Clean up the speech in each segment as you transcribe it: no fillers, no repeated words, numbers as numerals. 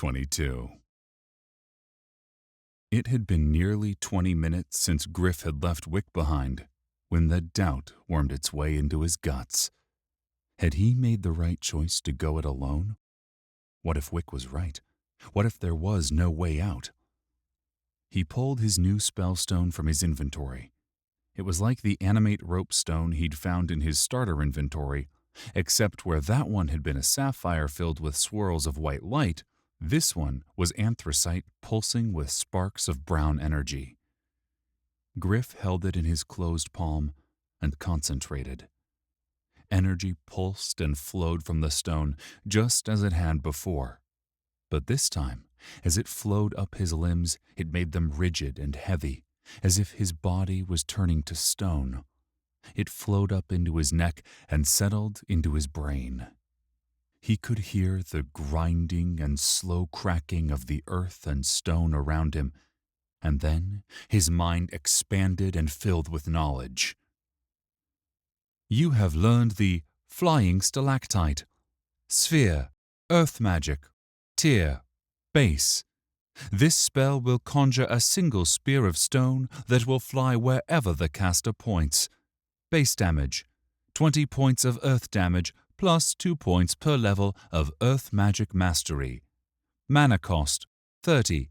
22. It had been nearly 20 minutes since Gryph had left Wick behind, when the doubt wormed its way into his guts. Had he made the right choice to go it alone? What if Wick was right? What if there was no way out? He pulled his new spellstone from his inventory. It was like the animate rope stone he'd found in his starter inventory, except where that one had been a sapphire filled with swirls of white light, this one was anthracite pulsing with sparks of brown energy. Gryph held it in his closed palm and concentrated. Energy pulsed and flowed from the stone just as it had before. But this time, as it flowed up his limbs, it made them rigid and heavy, as if his body was turning to stone. It flowed up into his neck and settled into his brain. He could hear the grinding and slow cracking of the earth and stone around him, and then his mind expanded and filled with knowledge. You have learned the flying stalactite, sphere, earth magic, tier, base. This spell will conjure a single spear of stone that will fly wherever the caster points. Base damage, 20 points of earth damage plus 2 points per level of earth magic mastery. Mana cost, 30.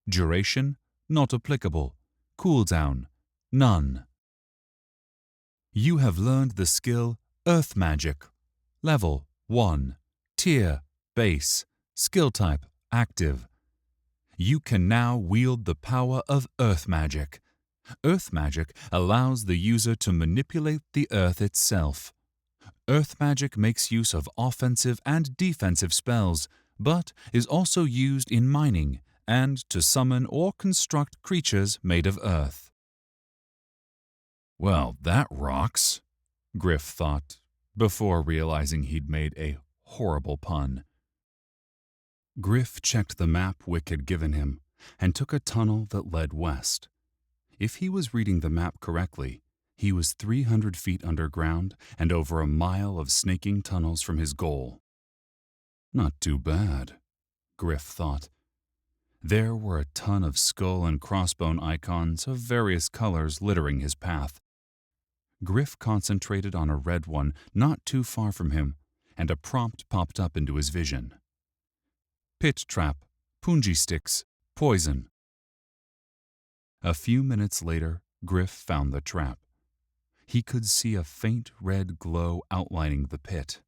Duration, not applicable. Cooldown, none. You have learned the skill Earth Magic. Level 1. Tier, base. Skill type, active. You can now wield the power of Earth Magic. Earth Magic allows the user to manipulate the earth itself. Earth Magic makes use of offensive and defensive spells, but is also used in mining and to summon or construct creatures made of earth. Well, that rocks, Gryph thought, before realizing he'd made a horrible pun. Gryph checked the map Wick had given him and took a tunnel that led west. If he was reading the map correctly, he was 300 feet underground and over a mile of snaking tunnels from his goal. Not too bad, Gryph thought. There were a ton of skull and crossbone icons of various colors littering his path. Gryph concentrated on a red one not too far from him, and a prompt popped up into his vision. Pit trap, punji sticks, poison. A few minutes later, Gryph found the trap. He could see a faint red glow outlining the pit.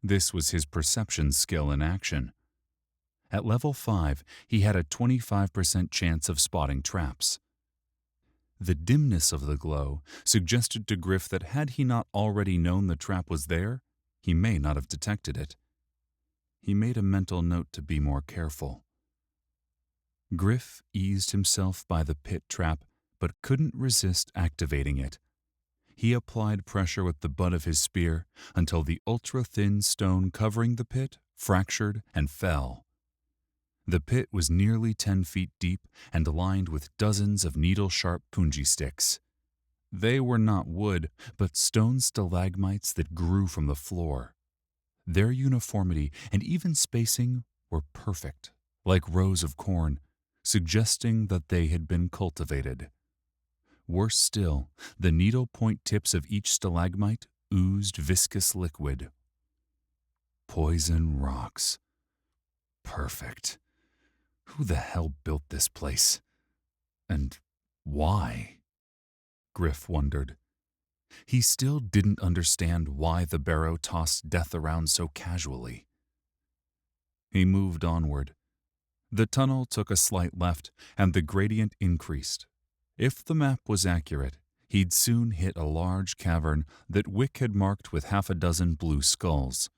This was his perception skill in action. At level 5, he had a 25% chance of spotting traps. The dimness of the glow suggested to Gryph that had he not already known the trap was there, he may not have detected it. He made a mental note to be more careful. Gryph eased himself by the pit trap, but couldn't resist activating it. He applied pressure with the butt of his spear until the ultra-thin stone covering the pit fractured and fell. The pit was nearly 10 feet deep and lined with dozens of needle-sharp punji sticks. They were not wood, but stone stalagmites that grew from the floor. Their uniformity and even spacing were perfect, like rows of corn, suggesting that they had been cultivated. Worse still, the needle-point tips of each stalagmite oozed viscous liquid. Poison rocks. Perfect. Who the hell built this place? And why? Gryph wondered. He still didn't understand why the Barrow tossed death around so casually. He moved onward. The tunnel took a slight left, and the gradient increased. If the map was accurate, he'd soon hit a large cavern that Wick had marked with half a dozen blue skulls.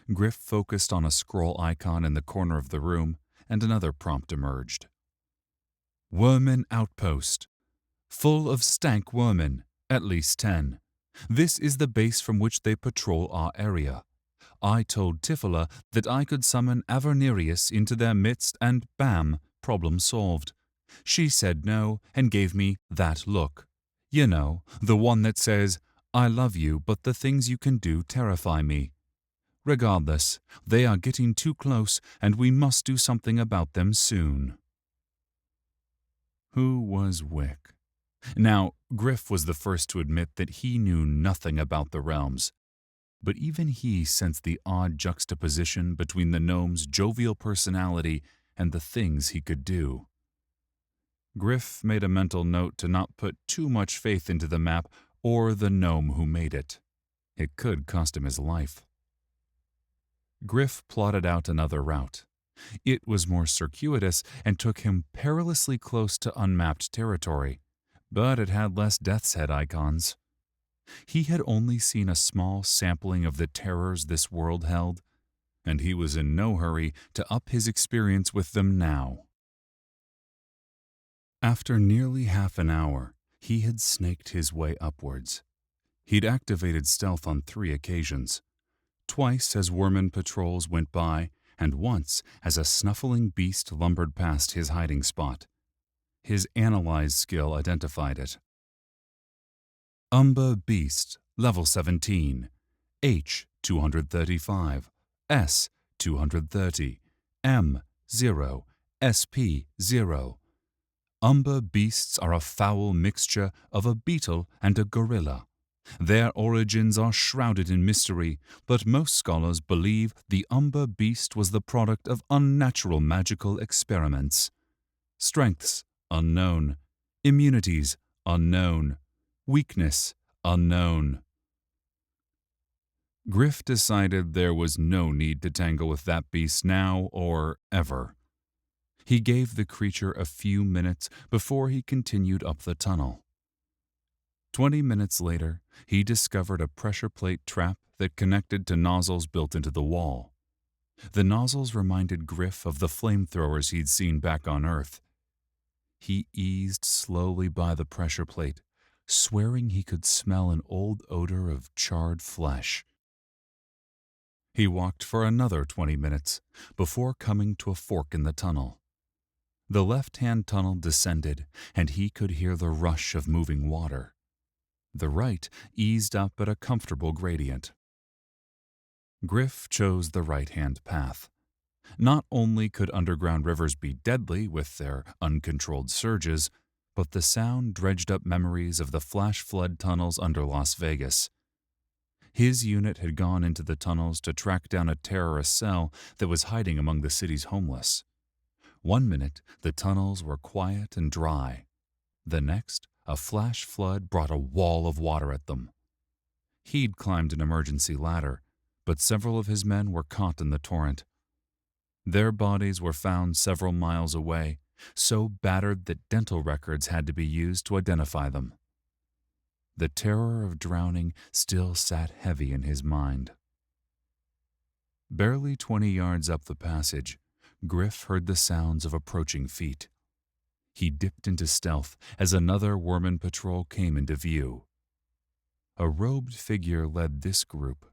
Gryph focused on a scroll icon in the corner of the room, and another prompt emerged. Wormin Outpost. Full of stank wormin, at least 10. This is the base from which they patrol our area. I told Tifila that I could summon Avernerius into their midst and bam, problem solved. She said no and gave me that look. You know, the one that says, I love you, but the things you can do terrify me. Regardless, they are getting too close and we must do something about them soon." Who was Wick? Now, Gryph was the first to admit that he knew nothing about the realms, but even he sensed the odd juxtaposition between the gnome's jovial personality and the things he could do. Gryph made a mental note to not put too much faith into the map or the gnome who made it. It could cost him his life. Gryph plotted out another route. It was more circuitous and took him perilously close to unmapped territory, but it had less Death's Head icons. He had only seen a small sampling of the terrors this world held, and he was in no hurry to up his experience with them now. After nearly half an hour, he had snaked his way upwards. He'd activated stealth on 3 occasions, twice as Worman patrols went by, and once as a snuffling beast lumbered past his hiding spot. His analyze skill identified it. Umber Beast, level 17, H 235, S 230, M 0, SP 0. Umber beasts are a foul mixture of a beetle and a gorilla. Their origins are shrouded in mystery, but most scholars believe the umber beast was the product of unnatural magical experiments. Strengths unknown, immunities unknown, weakness unknown. Gryph decided there was no need to tangle with that beast now or ever. He gave the creature a few minutes before he continued up the tunnel. 20 minutes later, he discovered a pressure plate trap that connected to nozzles built into the wall. The nozzles reminded Gryph of the flamethrowers he'd seen back on Earth. He eased slowly by the pressure plate, swearing he could smell an old odor of charred flesh. He walked for another 20 minutes before coming to a fork in the tunnel. The left-hand tunnel descended, and he could hear the rush of moving water. The right eased up at a comfortable gradient. Gryph chose the right-hand path. Not only could underground rivers be deadly with their uncontrolled surges, but the sound dredged up memories of the flash flood tunnels under Las Vegas. His unit had gone into the tunnels to track down a terrorist cell that was hiding among the city's homeless. One minute, the tunnels were quiet and dry. The next, a flash flood brought a wall of water at them. He'd climbed an emergency ladder, but several of his men were caught in the torrent. Their bodies were found several miles away, so battered that dental records had to be used to identify them. The terror of drowning still sat heavy in his mind. Barely 20 yards up the passage, Gryph heard the sounds of approaching feet. He dipped into stealth as another Worman patrol came into view. A robed figure led this group.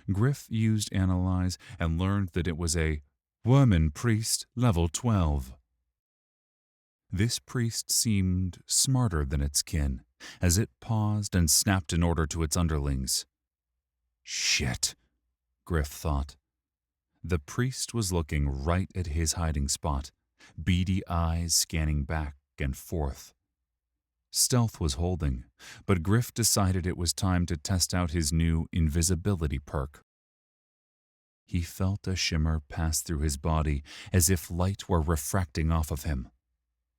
Gryph used Analyze and learned that it was a Worman priest level 12. This priest seemed smarter than its kin, as it paused and snapped an order to its underlings. "Shit," Gryph thought. The priest was looking right at his hiding spot, beady eyes scanning back and forth. Stealth was holding, but Gryph decided it was time to test out his new invisibility perk. He felt a shimmer pass through his body as if light were refracting off of him.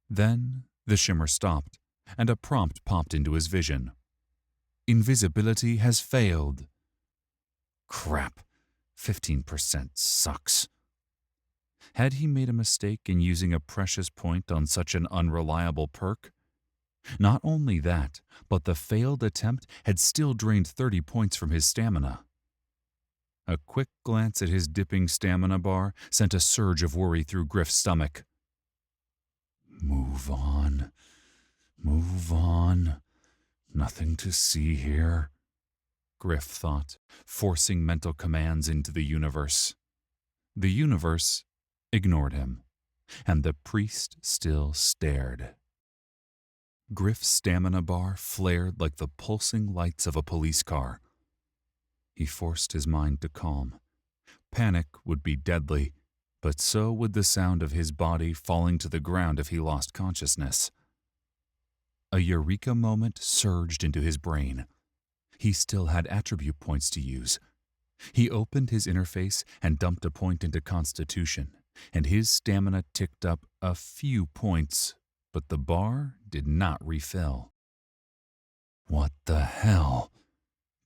Then the shimmer stopped, and a prompt popped into his vision. "Invisibility has failed." Crap, 15% sucks. Had he made a mistake in using a precious point on such an unreliable perk? Not only that, but the failed attempt had still drained 30 points from his stamina. A quick glance at his dipping stamina bar sent a surge of worry through Gryph's stomach. Move on. Move on. Nothing to see here, Gryph thought, forcing mental commands into the universe. The universe ignored him, and the priest still stared. Gryph's stamina bar flared like the pulsing lights of a police car. He forced his mind to calm Panic would be deadly, but so would the sound of his body falling to the ground if he lost consciousness. A eureka moment surged into his brain. He still had attribute points to use. He opened his interface and dumped a point into Constitution, and his stamina ticked up a few points, but the bar did not refill. What the hell?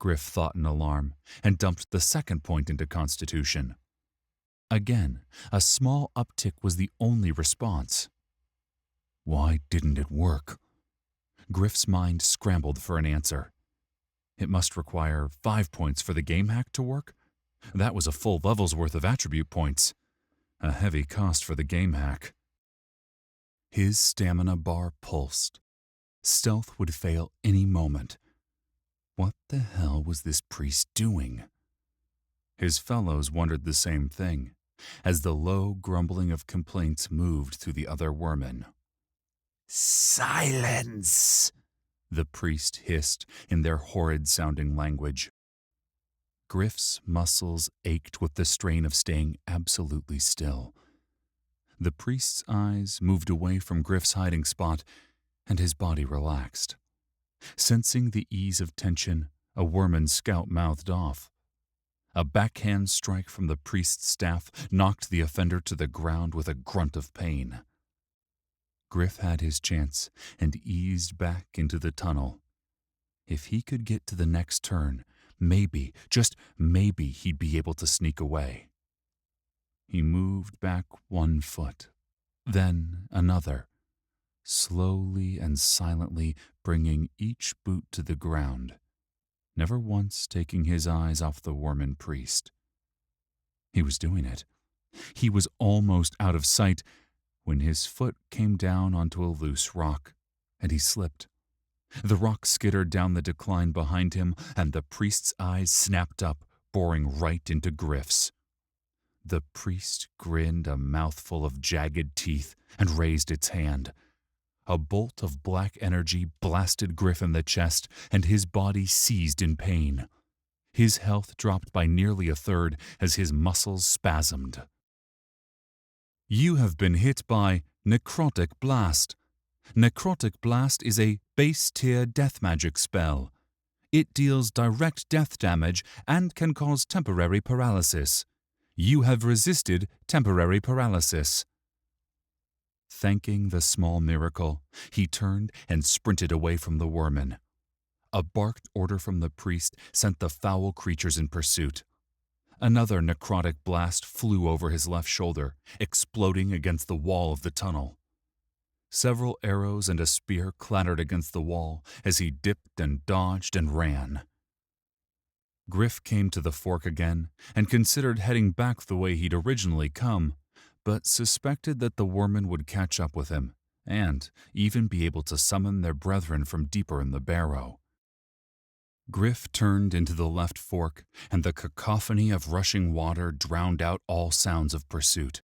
Gryph thought in alarm, and dumped the second point into Constitution. Again, a small uptick was the only response. Why didn't it work? Gryph's mind scrambled for an answer. It must require 5 points for the game hack to work? That was a full level's worth of attribute points. A heavy cost for the game hack. His stamina bar pulsed. Stealth would fail any moment. What the hell was this priest doing? His fellows wondered the same thing, as the low grumbling of complaints moved through the other wormen. "Silence!" the priest hissed in their horrid-sounding language. Gryph's muscles ached with the strain of staying absolutely still. The priest's eyes moved away from Gryph's hiding spot, and his body relaxed. Sensing the ease of tension, a worman scout mouthed off. A backhand strike from the priest's staff knocked the offender to the ground with a grunt of pain. Gryph had his chance and eased back into the tunnel. If he could get to the next turn, maybe, just maybe, he'd be able to sneak away. He moved back 1 foot, then another, slowly and silently bringing each boot to the ground, never once taking his eyes off the worman priest. He was doing it. He was almost out of sight when his foot came down onto a loose rock, and he slipped. The rock skittered down the decline behind him, and the priest's eyes snapped up, boring right into Gryph's. The priest grinned a mouthful of jagged teeth and raised its hand. A bolt of black energy blasted Gryph in the chest, and his body seized in pain. His health dropped by nearly a third as his muscles spasmed. You have been hit by Necrotic Blast. Necrotic Blast is a base-tier death magic spell. It deals direct death damage and can cause temporary paralysis. You have resisted temporary paralysis. Thanking the small miracle, he turned and sprinted away from the wormen. A barked order from the priest sent the foul creatures in pursuit. Another necrotic blast flew over his left shoulder, exploding against the wall of the tunnel. Several arrows and a spear clattered against the wall as he dipped and dodged and ran. Gryph came to the fork again and considered heading back the way he'd originally come, but suspected that the wormen would catch up with him and even be able to summon their brethren from deeper in the barrow. Gryph turned into the left fork, and the cacophony of rushing water drowned out all sounds of pursuit.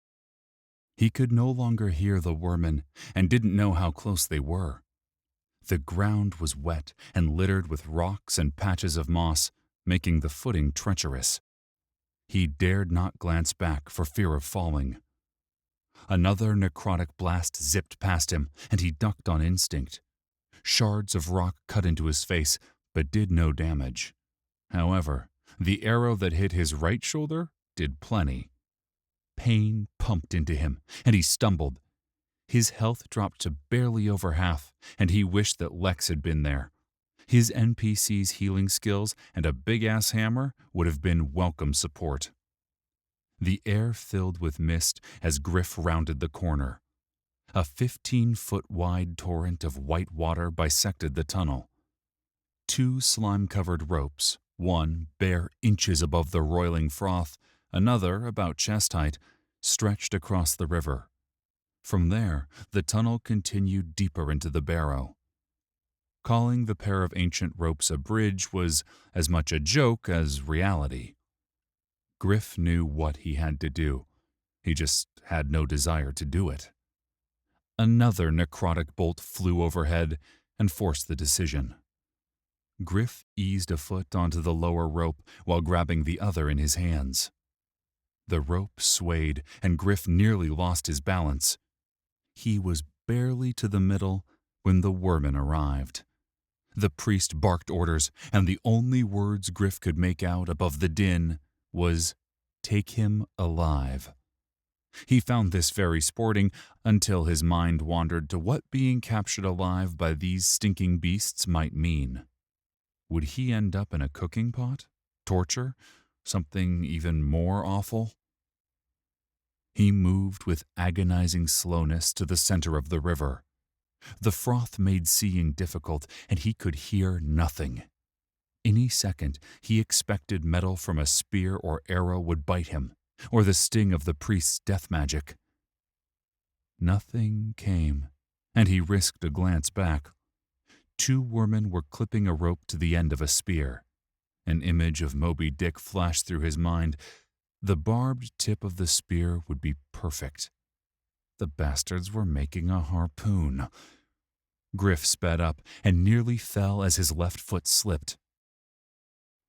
He could no longer hear the wormen and didn't know how close they were. The ground was wet and littered with rocks and patches of moss, making the footing treacherous. He dared not glance back for fear of falling. Another necrotic blast zipped past him, and he ducked on instinct. Shards of rock cut into his face, but did no damage. However, the arrow that hit his right shoulder did plenty. Pain pumped into him, and he stumbled. His health dropped to barely over half, and he wished that Lex had been there. His NPC's healing skills and a big-ass hammer would have been welcome support. The air filled with mist as Gryph rounded the corner. A 15-foot-wide torrent of white water bisected the tunnel. 2 slime-covered ropes, one bare inches above the roiling froth, another about chest height, stretched across the river. From there, the tunnel continued deeper into the barrow. Calling the pair of ancient ropes a bridge was as much a joke as reality. Gryph knew what he had to do. He just had no desire to do it. Another necrotic bolt flew overhead and forced the decision. Gryph eased a foot onto the lower rope while grabbing the other in his hands. The rope swayed, and Gryph nearly lost his balance. He was barely to the middle when the wormen arrived. The priest barked orders, and the only words Gryph could make out above the din was, "Take him alive." He found this very sporting until his mind wandered to what being captured alive by these stinking beasts might mean. Would he end up in a cooking pot? Torture? Something even more awful? He moved with agonizing slowness to the center of the river. The froth made seeing difficult, and he could hear nothing. Any second, he expected metal from a spear or arrow would bite him, or the sting of the priest's death magic. Nothing came, and he risked a glance back. 2 wormen were clipping a rope to the end of a spear. An image of Moby Dick flashed through his mind. The barbed tip of the spear would be perfect. The bastards were making a harpoon. Gryph sped up and nearly fell as his left foot slipped.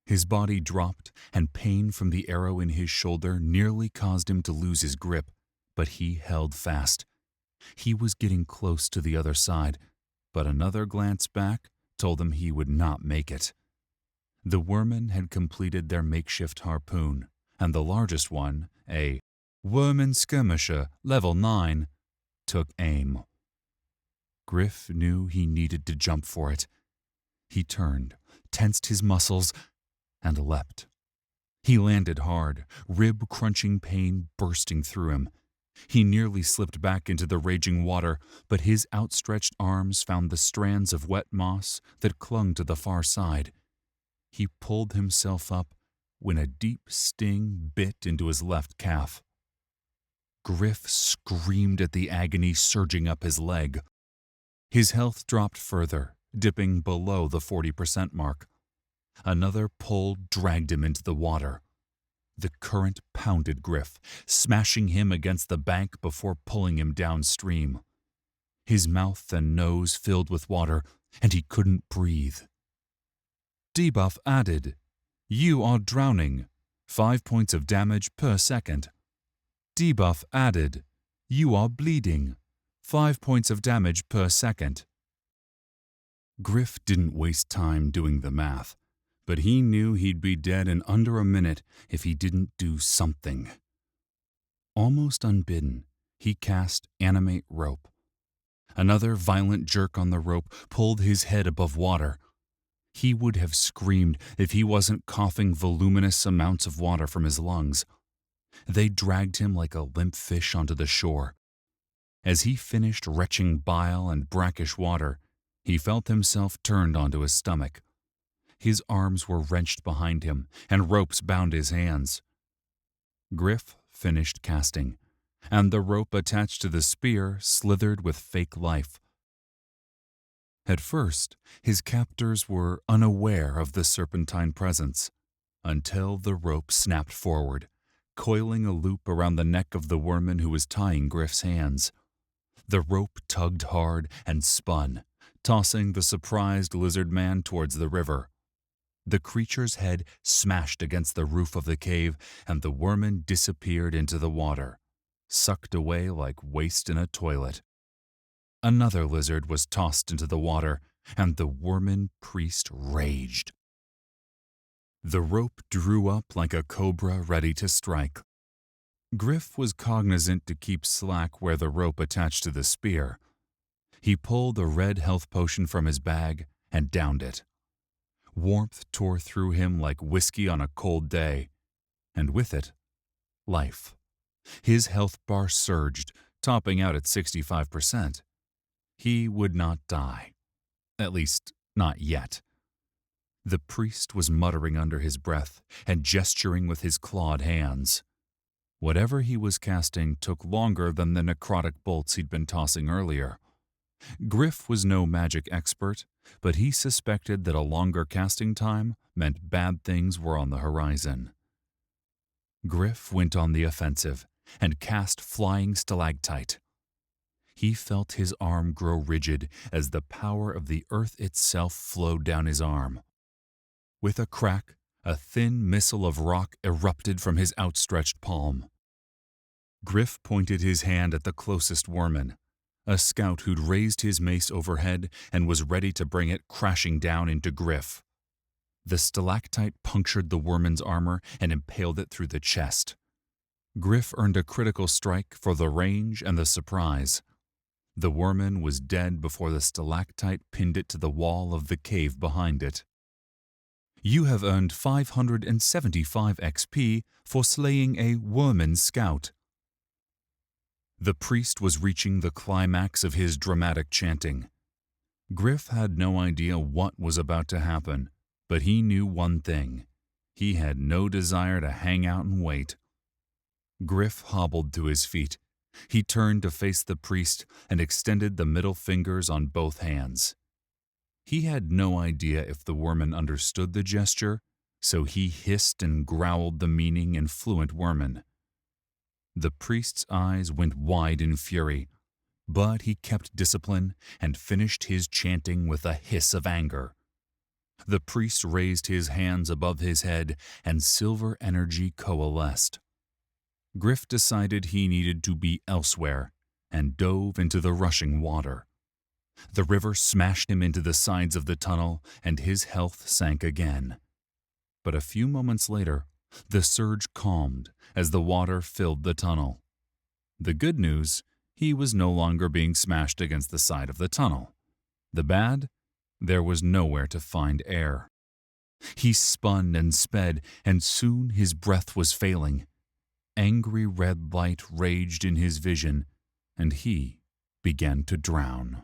His body dropped, and pain from the arrow in his shoulder nearly caused him to lose his grip, but he held fast. He was getting close to the other side, but another glance back told him he would not make it. The wormen had completed their makeshift harpoon, and the largest one, a Wormen Skirmisher Level 9, took aim. Gryph knew he needed to jump for it. He turned, tensed his muscles, and leapt. He landed hard, rib-crunching pain bursting through him. He nearly slipped back into the raging water, but his outstretched arms found the strands of wet moss that clung to the far side. He pulled himself up when a deep sting bit into his left calf. Gryph screamed at the agony surging up his leg. His health dropped further, dipping below the 40% mark. Another pull dragged him into the water. The current pounded Gryph, smashing him against the bank before pulling him downstream. His mouth and nose filled with water, and he couldn't breathe. Debuff added. You are drowning. 5 points of damage per second. Debuff added. You are bleeding. 5 points of damage per second. Gryph didn't waste time doing the math, but he knew he'd be dead in under a minute if he didn't do something. Almost unbidden, he cast Animate Rope. Another violent jerk on the rope pulled his head above water. He would have screamed if he wasn't coughing voluminous amounts of water from his lungs. They dragged him like a limp fish onto the shore. As he finished retching bile and brackish water, he felt himself turned onto his stomach. His arms were wrenched behind him, and ropes bound his hands. Gryph finished casting, and the rope attached to the spear slithered with fake life. At first, his captors were unaware of the serpentine presence, until the rope snapped forward, coiling a loop around the neck of the worman who was tying Gryph's hands. The rope tugged hard and spun, tossing the surprised lizard man towards the river. The creature's head smashed against the roof of the cave, and the worman disappeared into the water, sucked away like waste in a toilet. Another lizard was tossed into the water, and the worman priest raged. The rope drew up like a cobra ready to strike. Gryph was cognizant to keep slack where the rope attached to the spear. He pulled a red health potion from his bag and downed it. Warmth tore through him like whiskey on a cold day, and with it, life. His health bar surged, topping out at 65%. He would not die. At least, not yet. The priest was muttering under his breath and gesturing with his clawed hands. Whatever he was casting took longer than the necrotic bolts he'd been tossing earlier. Gryph was no magic expert, but he suspected that a longer casting time meant bad things were on the horizon. Gryph went on the offensive and cast Flying Stalactite. He felt his arm grow rigid as the power of the earth itself flowed down his arm. With a crack, A thin missile of rock erupted from his outstretched palm. Gryph pointed his hand at the closest worm, a scout who'd raised his mace overhead and was ready to bring it crashing down into Gryph. The stalactite punctured the worm's armor and impaled it through the chest. Gryph earned a critical strike for the range and the surprise. The worm was dead before the stalactite pinned it to the wall of the cave behind it. You have earned 575 XP for slaying a worm scout. The priest was reaching the climax of his dramatic chanting. Gryph had no idea what was about to happen, but he knew one thing. He had no desire to hang out and wait. Gryph hobbled to his feet. He turned to face the priest and extended the middle fingers on both hands. He had no idea if the worm understood the gesture, so he hissed and growled the meaning in fluent worm. The priest's eyes went wide in fury, but he kept discipline and finished his chanting with a hiss of anger. The priest raised his hands above his head and silver energy coalesced. Gryph decided he needed to be elsewhere and dove into the rushing water. The river smashed him into the sides of the tunnel and his health sank again. But a few moments later, the surge calmed as the water filled the tunnel. The good news, he was no longer being smashed against the side of the tunnel. The bad, there was nowhere to find air. He spun and sped, and soon his breath was failing. Angry red light raged in his vision, and he began to drown.